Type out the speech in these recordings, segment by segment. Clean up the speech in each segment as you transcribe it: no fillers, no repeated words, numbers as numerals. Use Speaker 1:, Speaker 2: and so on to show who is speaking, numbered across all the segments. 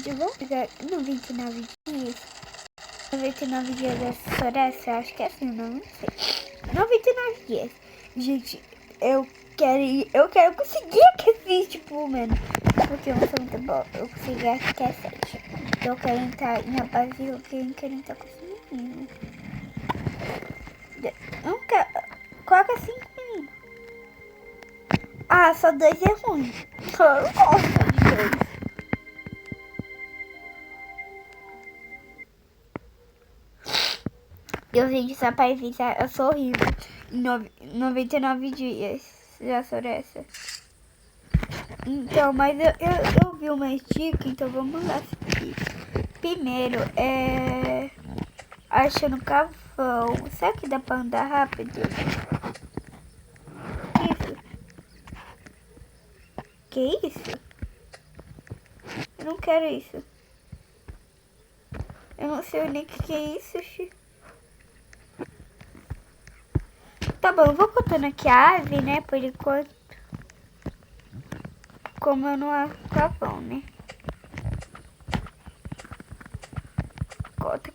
Speaker 1: vídeo, vamos pegar 99 dias. 99 dias da Soressa, acho que é assim o nome, não sei. 99 dias. Gente, eu quero conseguir aquecer, tipo, mano. Porque eu não sou muito boa. Eu consegui até 7. Eu quero entrar em a base, eu quero entrar com esse menino. Não quero. Coloca 5 meninos. Ah, só 2 é ruim. Eu não gosto de 2. Eu, gente, só pra avisar, eu sou horrível. 99 dias, já sou essa. Então, mas eu vi uma dica, então vamos lá assistir. Primeiro, achando cavão. Será que dá pra andar rápido? Que isso? Eu não quero isso. Eu não sei nem o que é isso, Chico. Tá bom, eu vou contando aqui a ave, né, por enquanto. Como eu não acho cavão, né. Cota.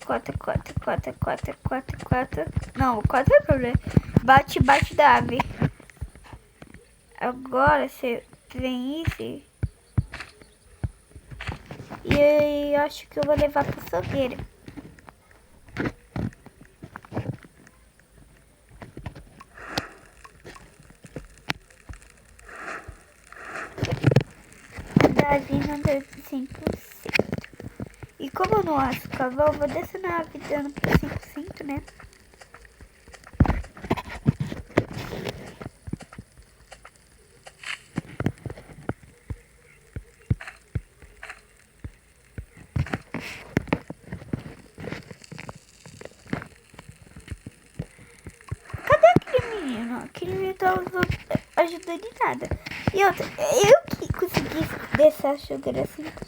Speaker 1: Não, cota é problema. Bate da ave. Agora você vem isso. E eu acho que eu vou levar pra fogueira. Davi não deu 100%. E como eu não acho cavalo, eu vou descer na ave dando por 5%, né? Cadê aquele menino? Aquele menino tá ajudando em nada. E outra, eu que consegui descer a fogueira 5%.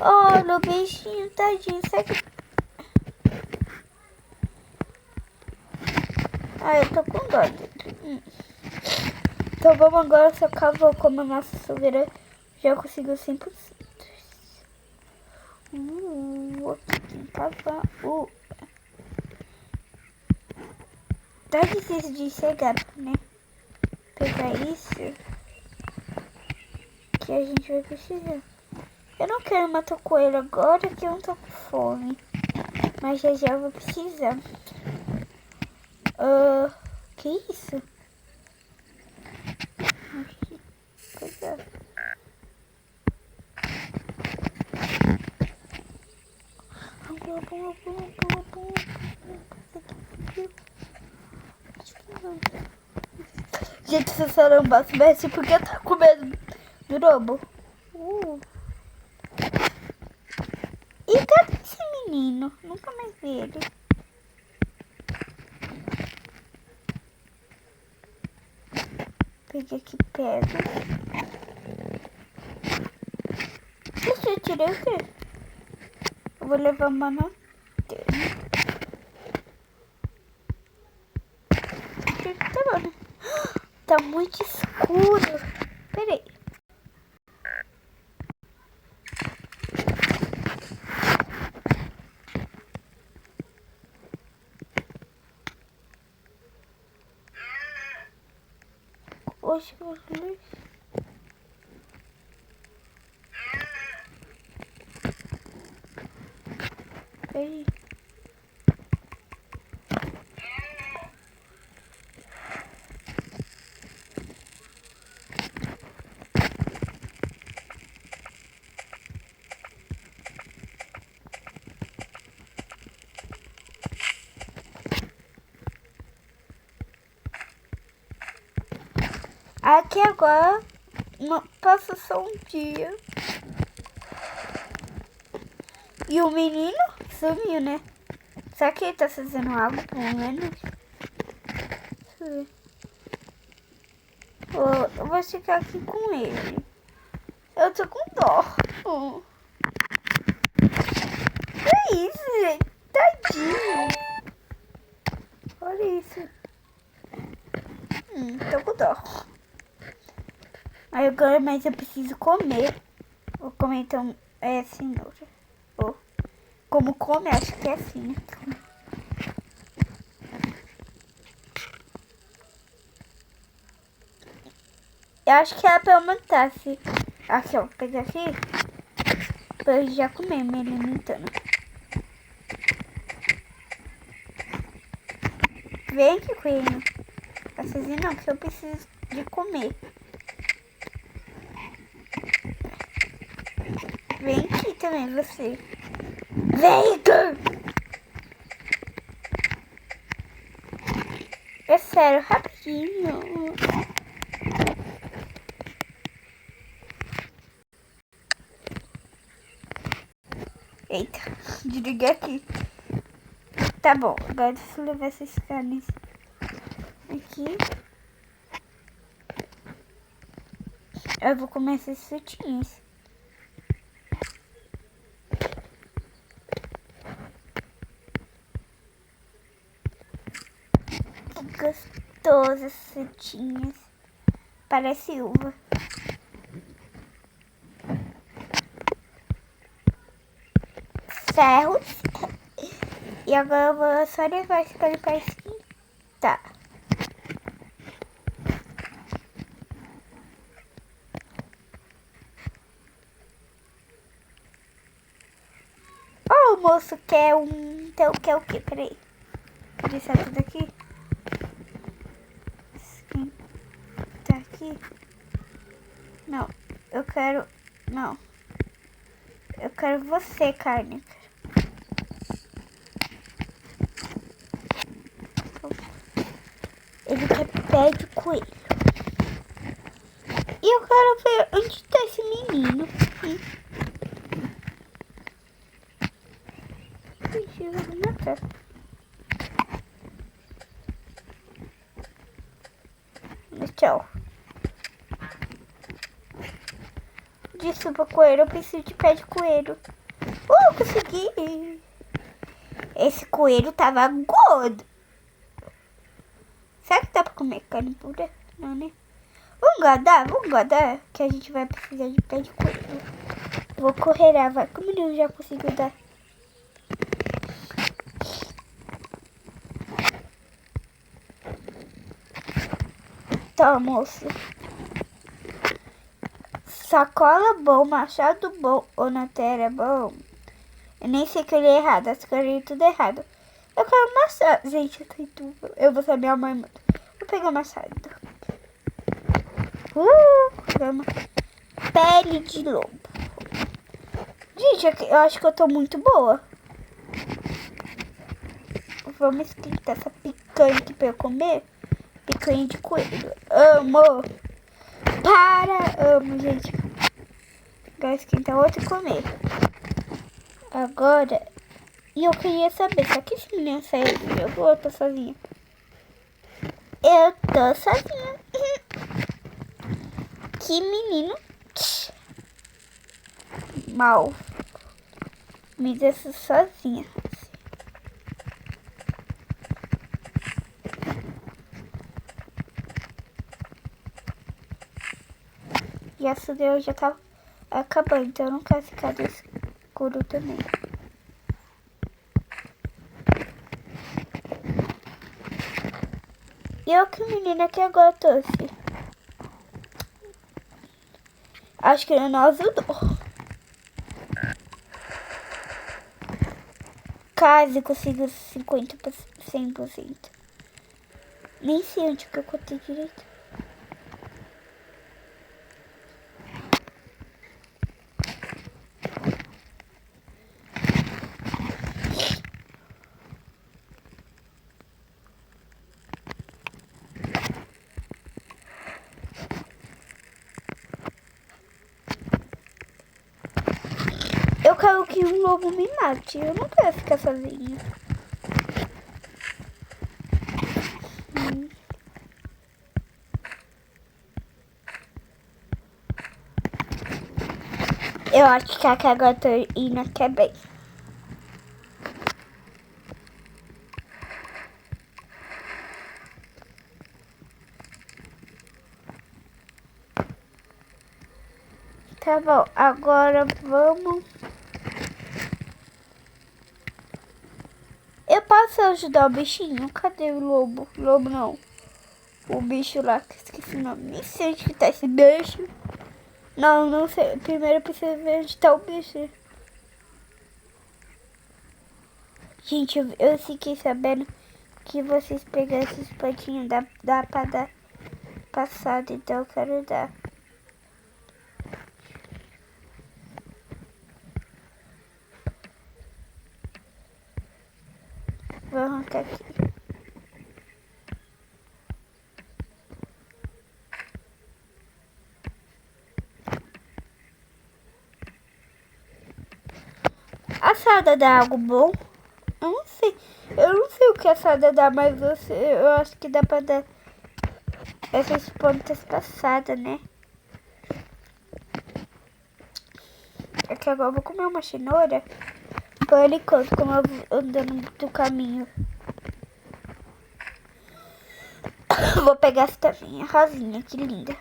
Speaker 1: Olha o bichinho, tadinho. Será que... Ah, eu tô com dó dele. Então vamos agora só cavou como a nossa fogueira já conseguiu 100%. Aqui tem cavar. Tá difícil de chegar, né? Pegar isso que a gente vai precisar. Eu não quero matar o coelho agora que eu não tô com fome. Mas já eu vou precisar. Que isso? Coisa. Gente, se o Sarambá soubesse porque tá com medo do lobo. E cadê esse menino? Nunca mais vi ele. Peguei aqui perto. Deixa eu tirar o quê? Eu vou levar uma lanterna. Tá bom, né? Tá muito escuro. Peraí. Oxe, meu Deus. Peraí. Aqui agora passa só um dia. E o menino sumiu, né? Será que ele tá fazendo algo, pelo menos? Deixa eu ver. Eu vou ficar aqui com ele. Eu tô com dó. Que isso, gente? Tadinho. Olha isso. Tô com dó. Aí agora, mas eu preciso comer. Vou comer então, cenoura. Oh. Como come, acho que é assim, né? Eu acho que era pra eu aumentar assim. Aqui, ó, vou pegar aqui. Pra eu já comer, me alimentando. Vem aqui, coelho. Assim não, que eu preciso de comer. Vem aqui também, você. Vem, Igor! É sério, rapidinho. Eita, desliguei aqui. Tá bom, agora deixa eu levar essas carnes aqui. Eu vou comer esses frutinhos. Que gostoso esses frutinhos. Parece uva. Ferros. E agora eu vou só levar esse para esquentar. Ó, o moço quer então quer o que? Peraí. Vou deixar tudo aqui. Tá aqui. Não, eu quero... Não. Eu quero você, carne. Ele quer pé de coelho. E eu quero ver onde tá esse menino. Ixi, eu vou matar. Tchau. Desculpa, coelho. Eu preciso de pé de coelho. Consegui. Esse coelho tava gordo. Será que dá pra comer carne pura? Não, né? Vamos guardar, que a gente vai precisar de pé de coelho. Vou correr, vai. Como eu já consigo dar? Tá, moço. Sacola bom, machado bom, ou na terra bom. Eu nem sei que eu li errado, acho que eu li tudo errado. Eu quero machado. Gente, eu tô em tudo. Eu vou saber a mãe. Vou pegar machado. Vamos. Pele de lobo. Gente, eu acho que eu tô muito boa. Vamos esquentar essa picanha aqui pra eu comer. Picanha de coelho. Amo. Amo, gente. Agora esquentar outro e comer. Agora... E eu queria saber, será que esse menino saiu do jogo ou eu tô sozinha? Eu tô sozinha. Que menino mal. Me deixa sozinha. E a sudeira já tá acabando, então eu não quero ficar do escuro também. E eu que menina que agora trouxe. Acho que ele não ajudou. Quase consigo 50%, 100%. Nem sei onde que eu contei direito. Eu quero que um lobo me mate. Eu não quero ficar sozinha. Eu acho que aqui agora eu tô indo aqui é bem. Tá bom, agora vamos... Eu posso ajudar o bichinho? Cadê o lobo? Lobo não. O bicho lá, que esqueci o nome. Nem sei onde que tá esse bicho. Não, não sei. Primeiro eu preciso ver onde tá o bicho. Gente, eu fiquei sabendo que vocês pegaram esses patinhos dá pra dar passado, então eu quero dar. Vou arrancar aqui. A salada dá algo bom? Eu não sei. Eu não sei o que a salada dá, mas eu acho que dá pra dar essas pontas passadas, né? É que agora eu vou comer uma cenoura. Por enquanto, como eu vou andando do caminho. Vou pegar essa também, a rosinha, que linda.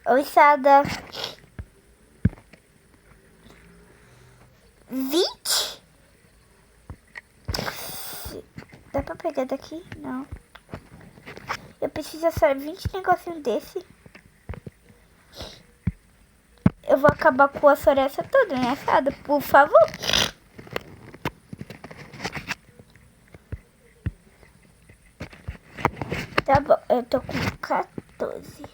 Speaker 1: Oi, Sada. 20? Dá pra pegar daqui? Não. Eu preciso só 20 negocinhos desse. Eu vou acabar com a floresta toda, né, Sada? Por favor. Tá bom, eu tô com 14.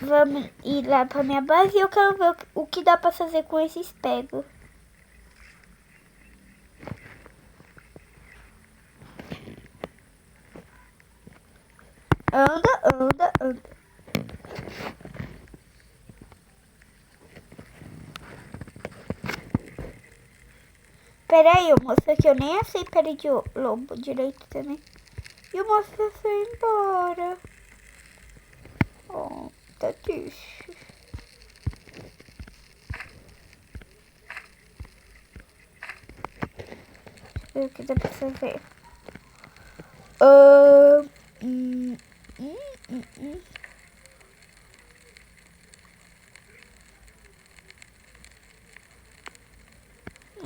Speaker 1: Vamos ir lá pra minha base e eu quero ver o que dá pra fazer com esses pegos. Anda, anda, anda. Pera aí, o moço aqui, eu nem achei pele de lobo direito também. E o moço foi embora. Oh, tá triste. Deixa eu ver o que dá pra fazer.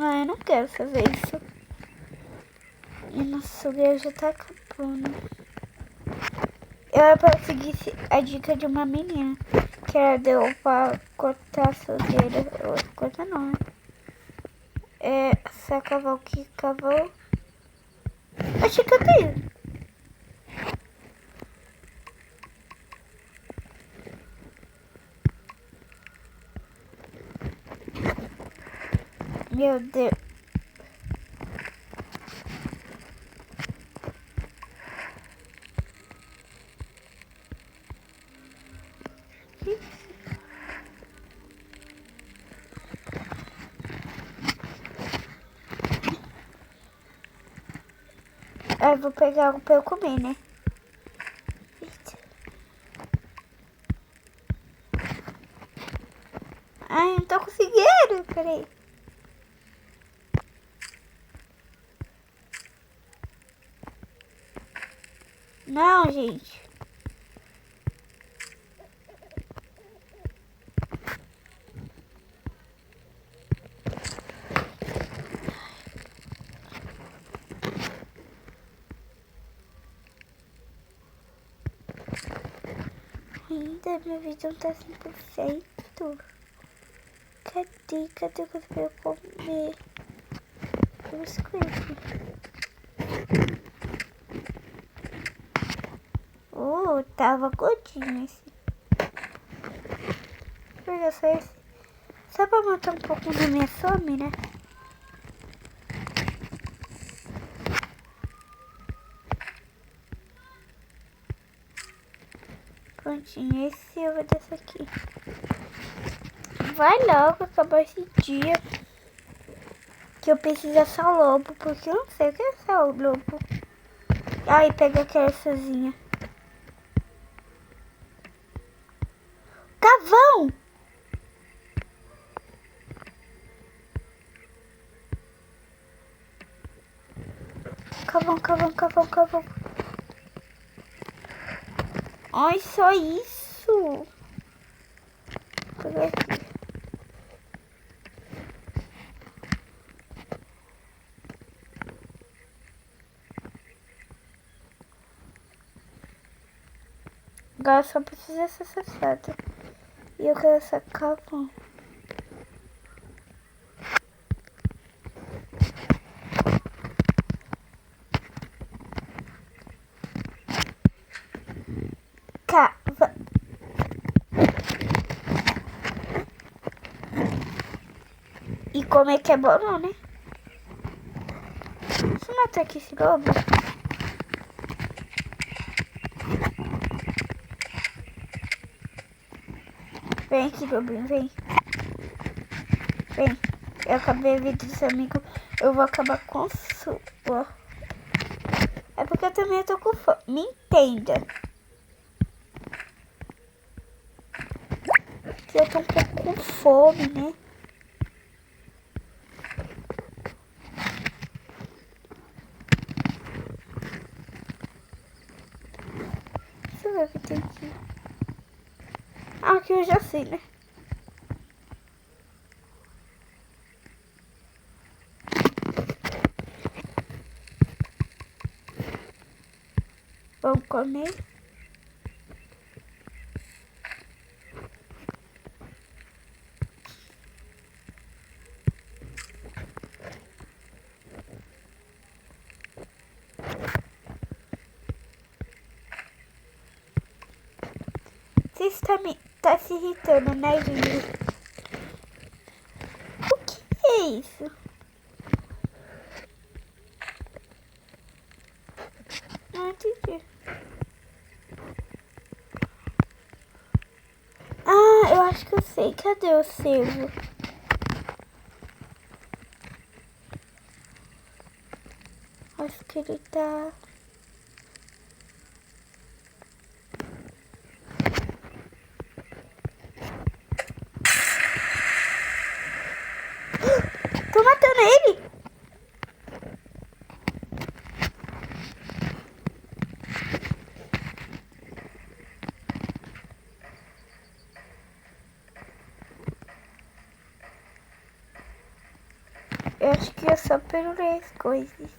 Speaker 1: Ah, eu não quero fazer isso. E nossa fogueira já tá acabando. Eu era pra seguir a dica de uma menina. Que ela deu pra cortar a fogueira. Cortar não, né? É, só cavou o que cavou. Achei que eu tenho. Meu Deus. Eu vou pegar algo pra eu comer, né? Eita. Ai, não tô conseguindo. Peraí. Não, gente. Ainda minha visão tá 100%. Cadê coisa pra eu comer? Biscoito. Tava gordinho esse. Olha só esse. Só pra matar um pouco da minha fome, né? Prontinho, esse eu vou dessa aqui. Vai logo acabar esse dia. Que eu preciso achar o lobo, porque eu não sei o que é achar o lobo. Ai, pega aquela sozinha. Cavão! Carvão. Ai, só isso. Por aqui. Agora só precisa ser acessado. E eu quero essa carvão. E como é que é bom, não, né? Deixa eu matar aqui esse lobo. Vem aqui, lobinho, vem. Vem. Eu acabei a vida desse amigo. Eu vou acabar com a sua. É porque eu também tô com fome. Me entenda. Que eu tô um pouco com fome, né? Deixa eu ver o que tem aqui. Ah, aqui eu já sei, né? Vamos comer. Você tá se irritando, né, Júlio? O que é isso? Não entendi. Ah, eu acho que eu sei. Cadê o sebo? Acho que ele tá... Tô matando ele! Eu acho que eu só perurei as coisas.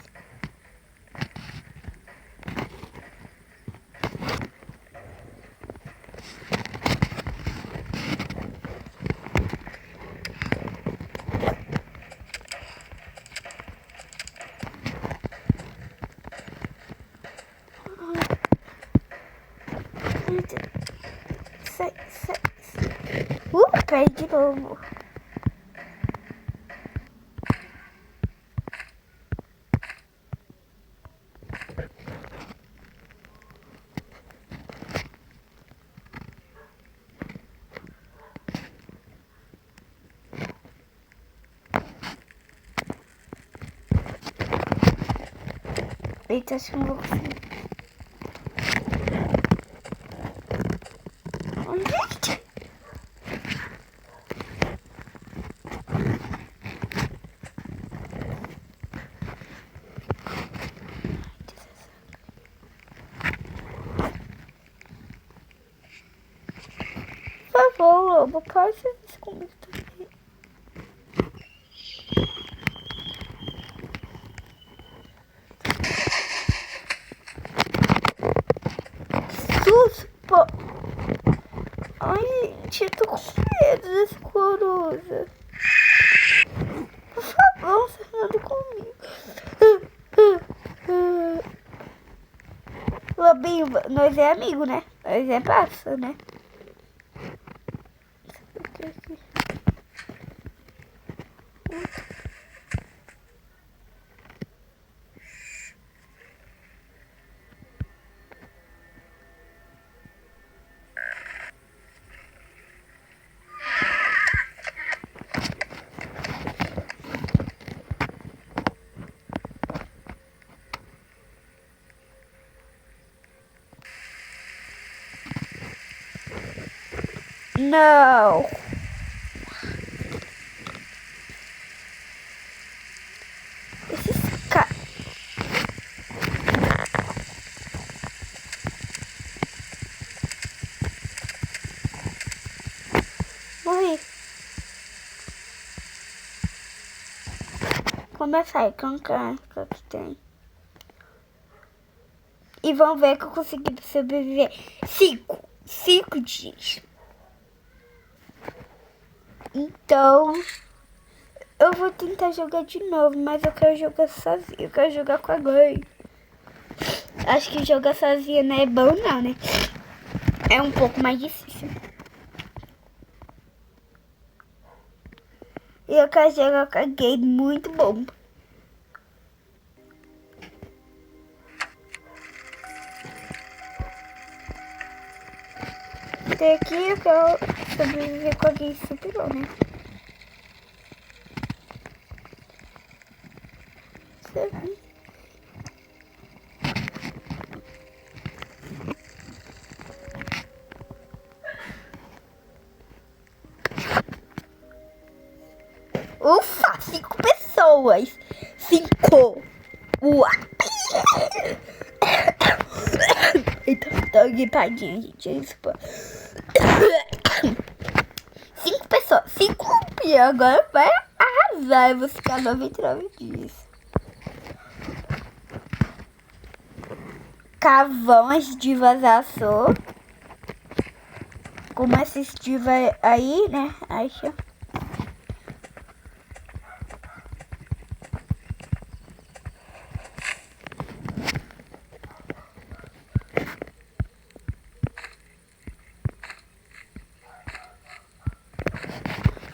Speaker 1: Sai. Caí de novo. Eita, acho que não vou conseguir. Gente! Por favor, lobo, pode fazer isso comigo também. Pô. Ai, gente, eu tô com medo dessa coruja. Por favor, Fernando, comigo. Lobinho, nós é amigo, né? Nós é parça, né? Não. Esses caras... começar a cancar que tem. E vamos ver que eu consegui sobreviver 5 dias. Então, eu vou tentar jogar de novo, mas eu quero jogar sozinho. Eu quero jogar com a Gwen. Acho que jogar sozinha não é bom não, né? É um pouco mais difícil. E eu quero jogar com a Gwen, muito bom. Até aqui eu quero sobreviver com a Gwen super bom, né? Ufa, 5 pessoas. 5. Uau. Então, tô gripadinha, gente. Isso, pô. 5 pessoas. 5 e agora vai arrasar. Eu vou ficar 99 dias. Cavões de vazaçou. Como essas divas aí, né? Acho.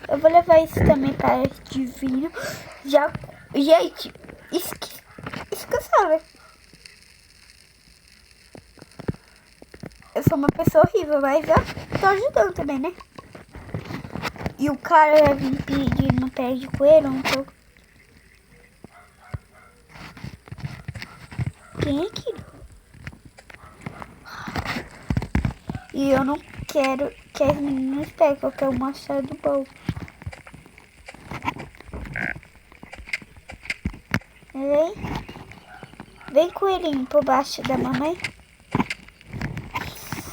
Speaker 1: Eu vou levar isso também para divino. Já, gente, esqueci. Eu sou uma pessoa horrível, mas eu tô ajudando também, né? E o cara vai vir pedir no pé de coelho, então... Quem é aquilo? E eu não quero que as meninas peguem, eu quero mostrar do bom. Vem coelhinho por baixo da mamãe.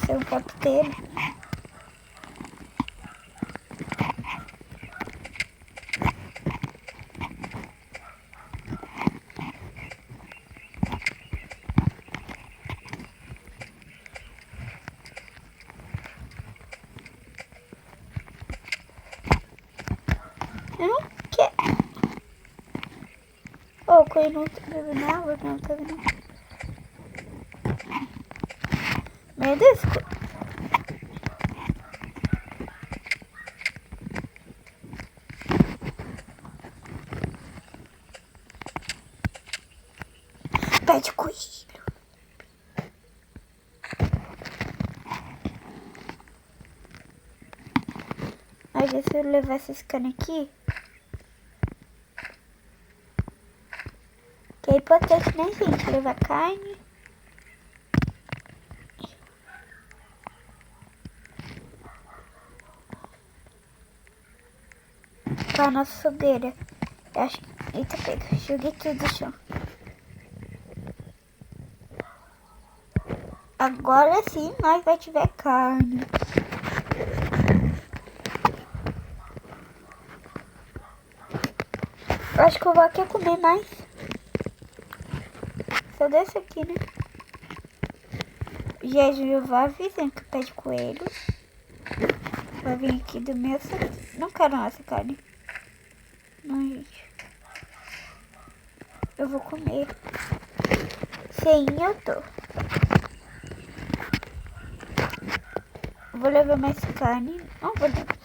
Speaker 1: Seu capiteiro. Eu não quero. Oh, o coelho não tá bebendo água, não tá vendo. Meu Deus. Pé de coelho. Aí se eu levar esses canos aqui. Que é importante, né, gente? Levar carne. Para a nossa fogueira. Eu acho... Eita, pega. Joguei tudo no chão. Agora sim nós vai tiver carne. Eu acho que eu vou aqui comer mais. Só desse aqui, né? Jesus vai avisando que pé de coelho. Vai vir aqui do meu... Não quero essa carne. Não, gente. Eu vou comer. Sim, eu tô. Vou levar mais carne. Não vou levar.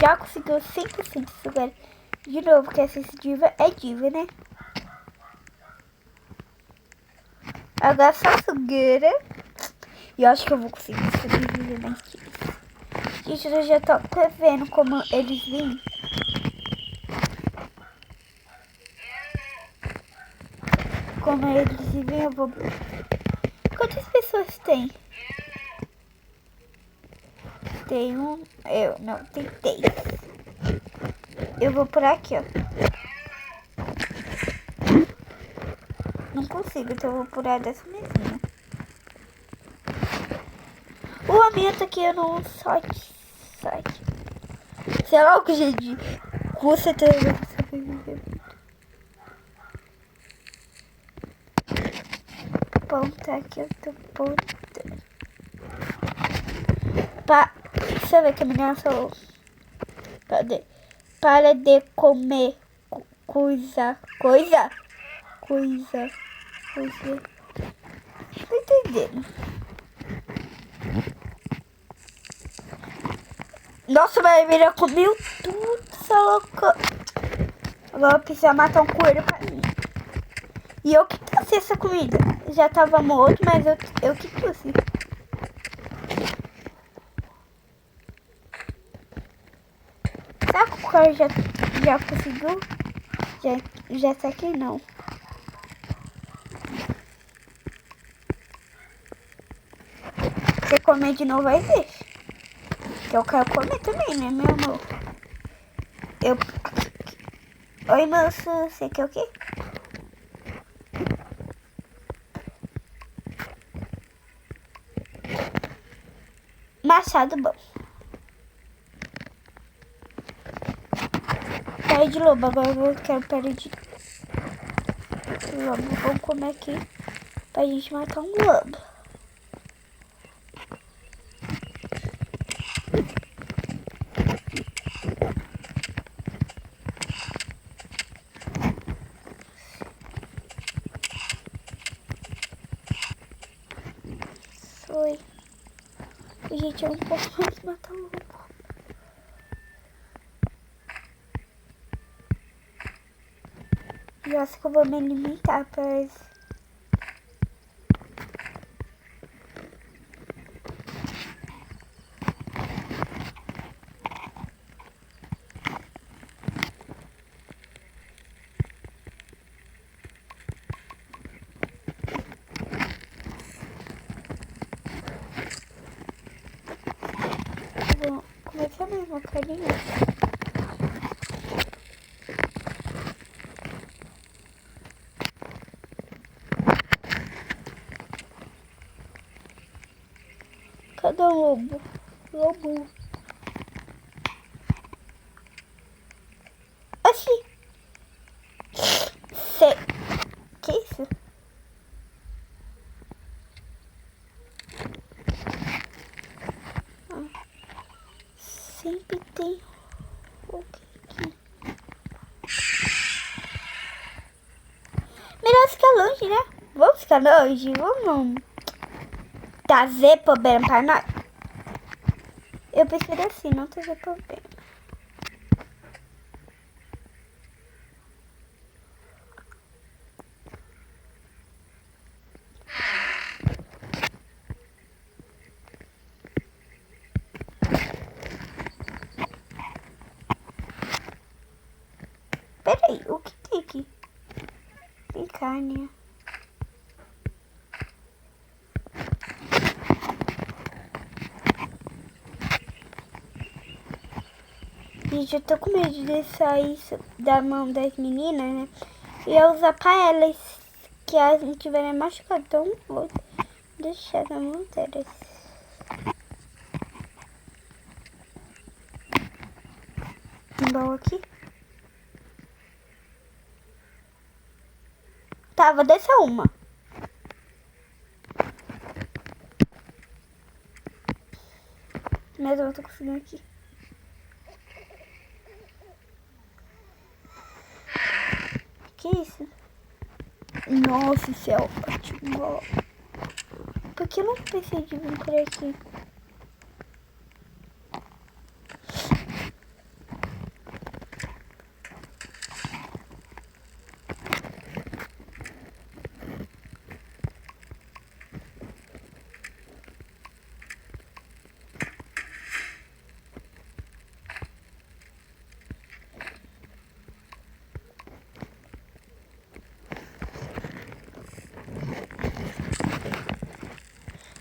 Speaker 1: Já conseguiu 100% sugar. De novo, que essa diva é diva, né? Agora só fogueira. E eu acho que eu vou conseguir sobreviver mais dias. Gente, eu já tô vendo como eles vêm. Como eles vêm, eu vou... Quantas pessoas tem? Tem um... Eu, não, tem 3. Eu vou por aqui, ó. Não consigo, então eu vou por aí dessa mesinha. O aumento aqui eu não sorte. Sei lá o que, gente. Custa ter sobreviver. apontar aqui outra ponta. Deixa eu ver que a menina falou. Para de comer coisa. Tô entendendo. Nossa, mas a menina comeu tudo, essa louca. Agora eu preciso matar um coelho pra mim. E eu que trouxe essa comida. Já tava morto, mas eu que trouxe. Será que o cara já conseguiu? Já tá aqui não. Você comer de novo aí, deixa. Que eu quero comer também, né, meu amor? Oi, moço, você quer o quê? Machado bom. Pé de lobo, agora eu quero pele de lobo. Vamos comer aqui pra gente matar um lobo. Foi. Gente, eu não posso mais matar um lobo. Eu acho que eu vou me alimentar, parece. Vou começar mesmo, carinho. Cadê o lobo? Lobo. Oxi. Que isso? Sempre tem o que aqui. Melhor ficar longe, né? Vamos ficar longe, vamos trazer problema pra nós. Eu prefiro assim, não trazer problema. Peraí, o que tem aqui? Tem carne. Gente, eu tô com medo de sair da mão das meninas, né? E eu usar pra elas, que elas não tiverem machucado. Então vou deixar na mão delas. Um baú aqui. Tá, vou deixar uma. Mas eu não tô conseguindo aqui. Que isso? Nossa, isso é ótimo. Por que eu não pensei de vir por aqui?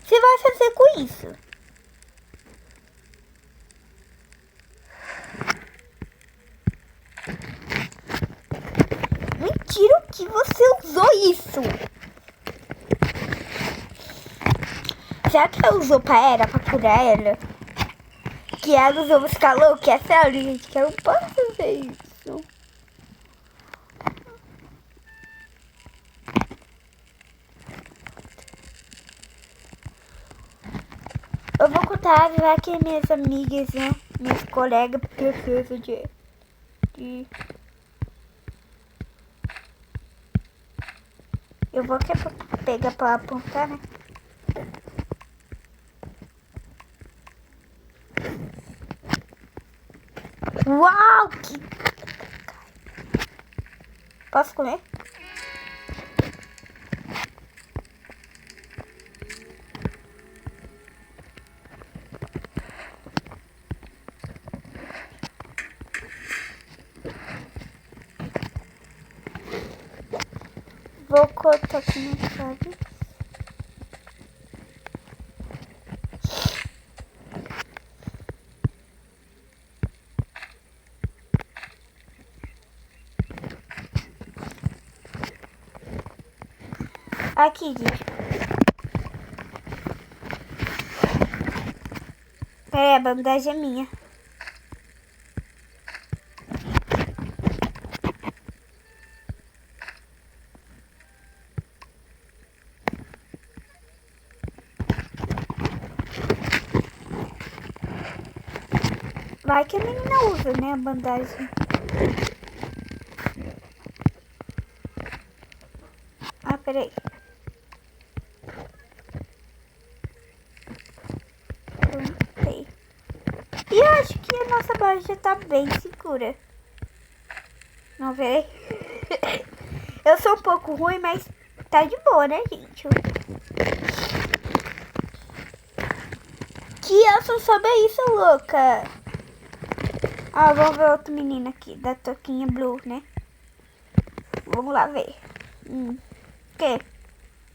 Speaker 1: Você vai fazer com isso? Mentira que você usou isso. Será que ela usou pra curar ela? Que ela usou os calor, que é sério, gente, que eu não posso fazer isso. Eu vou contar, vai que minhas amigas, né? Minhas colegas precisam de... Eu vou aqui pegar pra apontar, né? Uau! Que... Posso comer? Vou cortar aqui na chave. Aqui, gente. Pera aí, a bandagem é minha. Vai que a menina usa, né, a bandagem. Ah, peraí. Pronto. E eu acho que a nossa base já tá bem segura. Não, peraí. Eu sou um pouco ruim, mas tá de boa, né, gente? Que eu só soube isso, louca. Ah, vamos ver outro menino aqui, da toquinha blue, né? Vamos lá ver. O quê?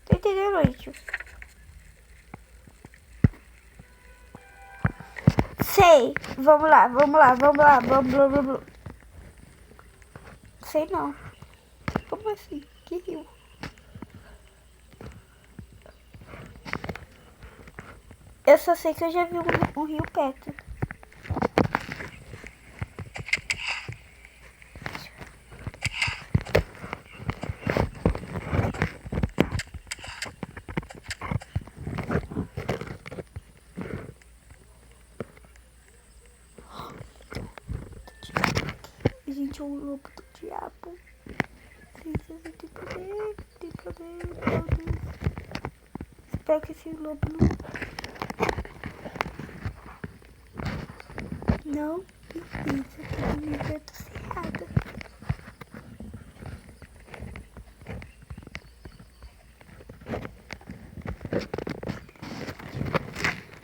Speaker 1: Tô entendendo isso. Sei. Vamos lá, vamos lá, vamos lá. Vamos. Sei não. Como assim? Que rio? Eu só sei que eu já vi um rio perto. Gente, um lobo do diabo. Precisa de poder, meu Deus. Espero que esse lobo não precisa que me vento cerrada.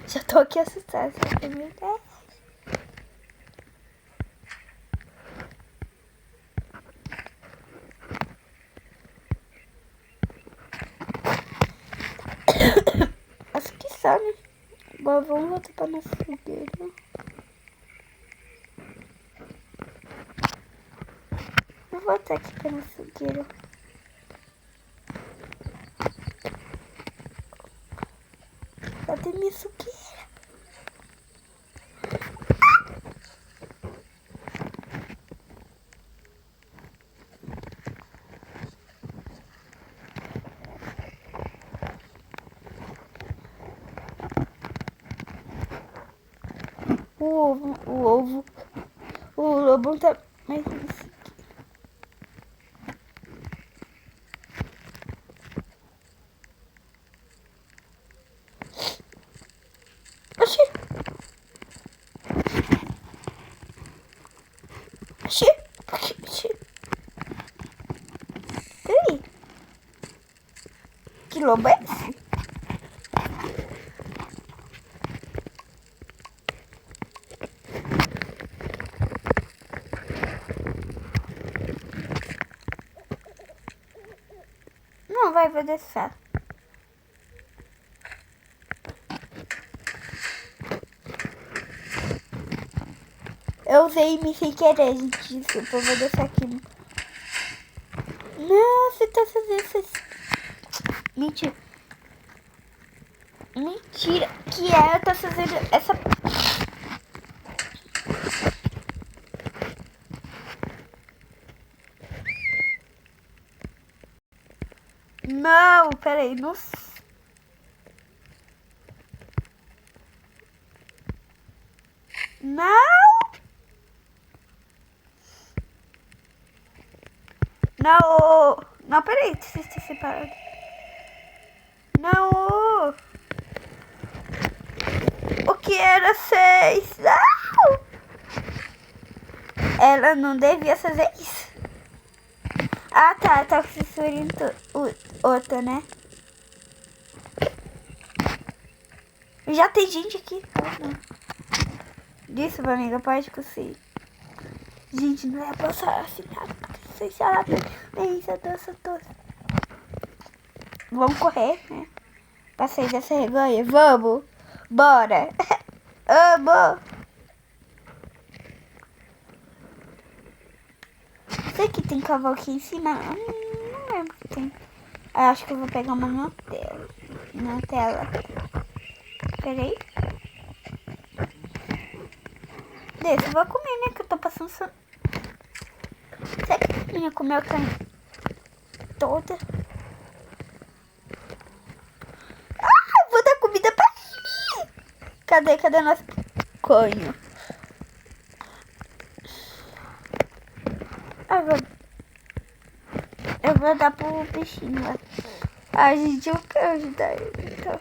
Speaker 1: Já tô aqui assustada, sabe? Meu Deus. Acho que só, né? Agora vamos voltar pra nossa fogueira. Vou voltar aqui pra nossa fogueira. Cadê minha fogueira? O ovo. O lobo tá mais isso. Oxi. Oxi. Oxi. Peraí. Que lobo é esse? Não, vou deixar. Eu usei me sem querer, gente. Desculpa, eu vou deixar aqui. Não, você tá fazendo essas... Mentira. Mentira. Que é, eu tô fazendo essa... Não, peraí, não... Não! Não! Não, peraí, vocês estão separados. Não! O que era 6? Não! Ela não devia fazer isso. Ah, tá construindo outra, né? Já tem gente aqui. Disso, minha amiga, pode conseguir. Gente, não é pra falar assim, sem falar bem, Satoshi. Vamos correr, né? Pra sair dessa vergonha. Vamos! Bora! Vamos! Sei que tem cavalo aqui em cima. Não lembro que tem. Acho que eu vou pegar uma Nutella. Peraí. Desse, eu vou comer, né? Que eu tô passando sono. Será que a menina comeu a carne toda? Ah, vou dar comida pra mim. Cadê nosso conho? Eu vou dar pro bichinho lá. Ah, gente, eu quero ajudar ele, então.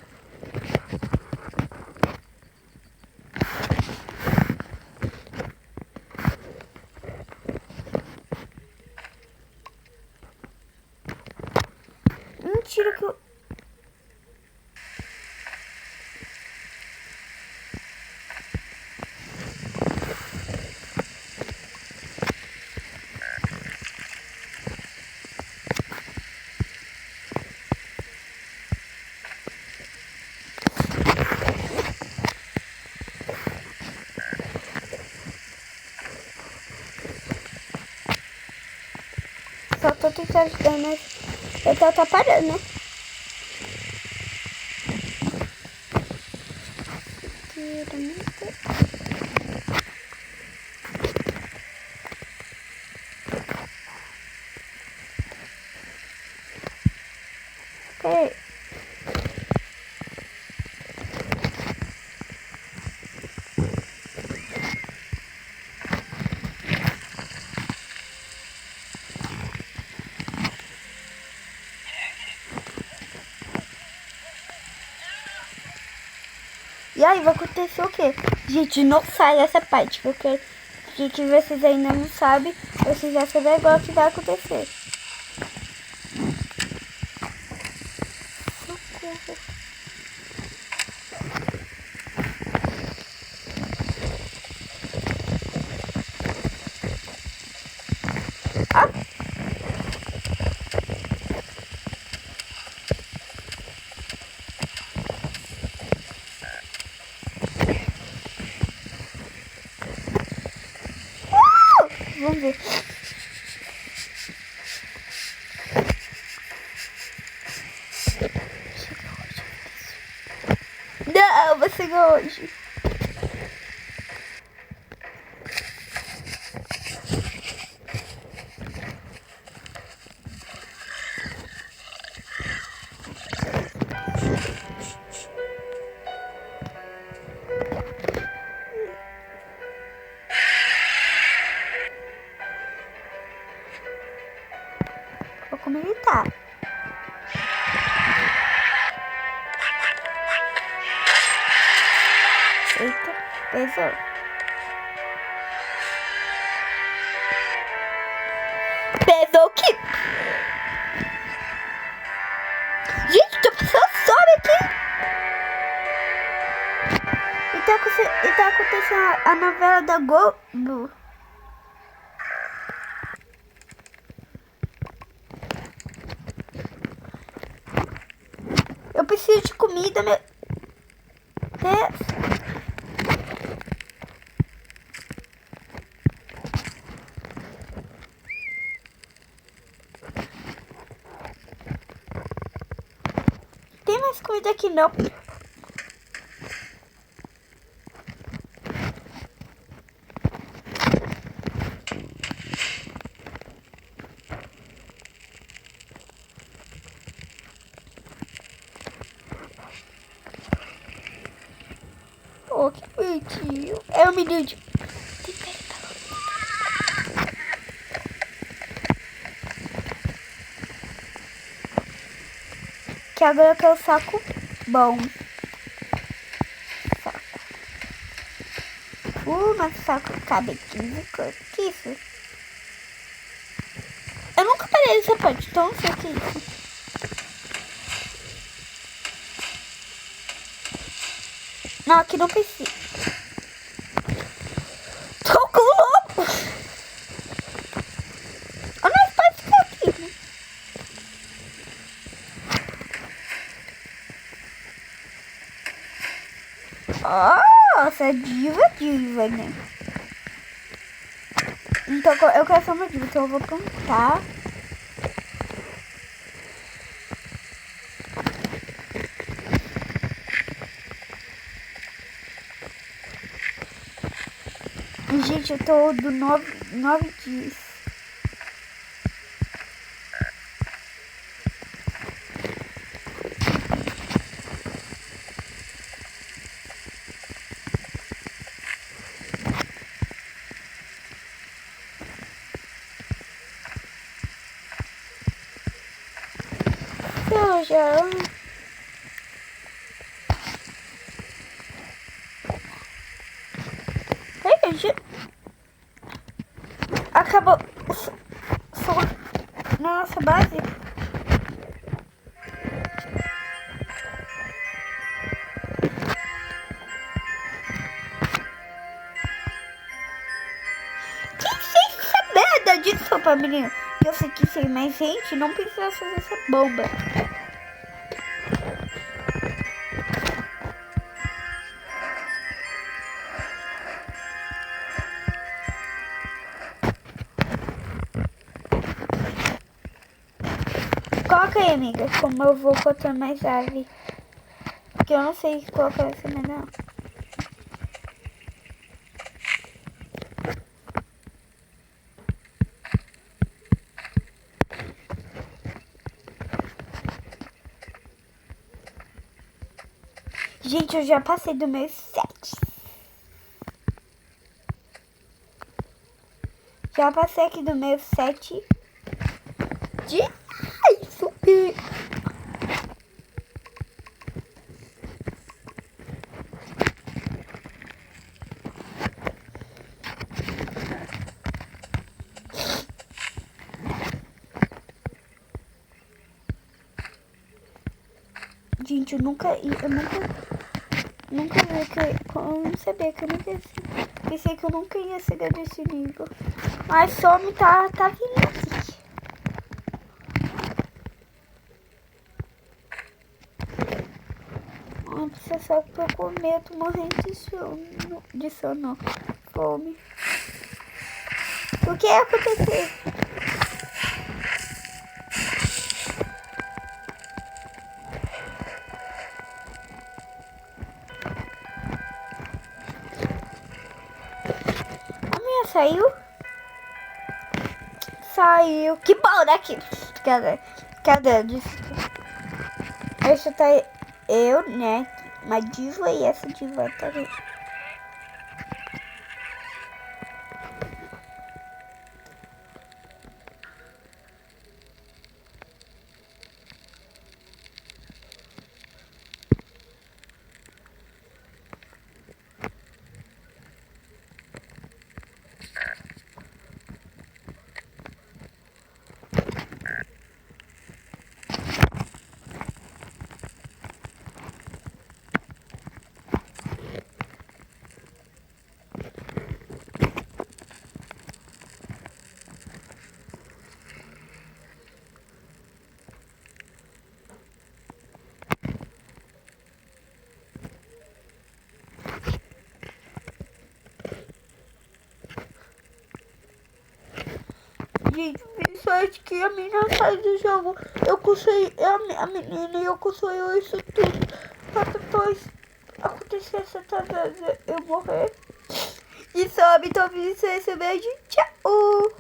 Speaker 1: Mentira que eu... Só tô tentando ajudar, mas eu tô atrapalhando, né? Peraí. E aí vai acontecer o quê? Gente, não sai dessa parte, porque que vocês ainda não sabem, vocês já sabem agora o que vai acontecer. Socorro. Ah! Vamos ver. Não, você ganhou hoje. Olha como ele tá. Eita, pesou. Pesou o quê? Gente, tô passando sobe aqui. E tá acontecendo a novela da Globo. Eu preciso de comida, meu Deus. Tem mais comida aqui não. Oh, que bonitinho. É um menino. Que agora eu quero o saco bom. Saco. Mas o saco cabe 15 coisas. Que isso? Eu nunca parei nessa parte, então não sei o que é isso. Não, aqui não precisa. Tô com louco. Eu não pode ficar aqui, né? Nossa, diva, né? Então eu quero só uma diva, então eu vou plantar. Gente, eu tô do 9 dias. Eu já... Ai, gente... Acabou... Nossa, base... Quem fez essa merda de sopa, menino? Eu sei que sei, mas gente, não precisa fazer essa bomba. Coloca aí, amiga, como eu vou botar mais ave. Porque eu não sei colocar essa não. Gente, eu já passei do meu 7. Já passei aqui do meu 7. Ai, subi. Gente, eu nunca vi que eu não sabia que eu nunca ia ser. Pensei que eu nunca ia chegar nesse nível. Mas só me tá vindo aqui. Não precisa só pra eu comer, eu tô morrendo de sono, fome. O que ia acontecer? A minha saiu? Saiu. Que bom daqui. Cadê? Essa tá eu, né? Uma diva e essa diva tá ali. Gente, sorte que a menina sai do jogo. Eu consegui, a menina e eu consegui isso tudo. Pra depois acontecer essa vez eu morrer. E sobe, então, isso é esse beijo. Tchau!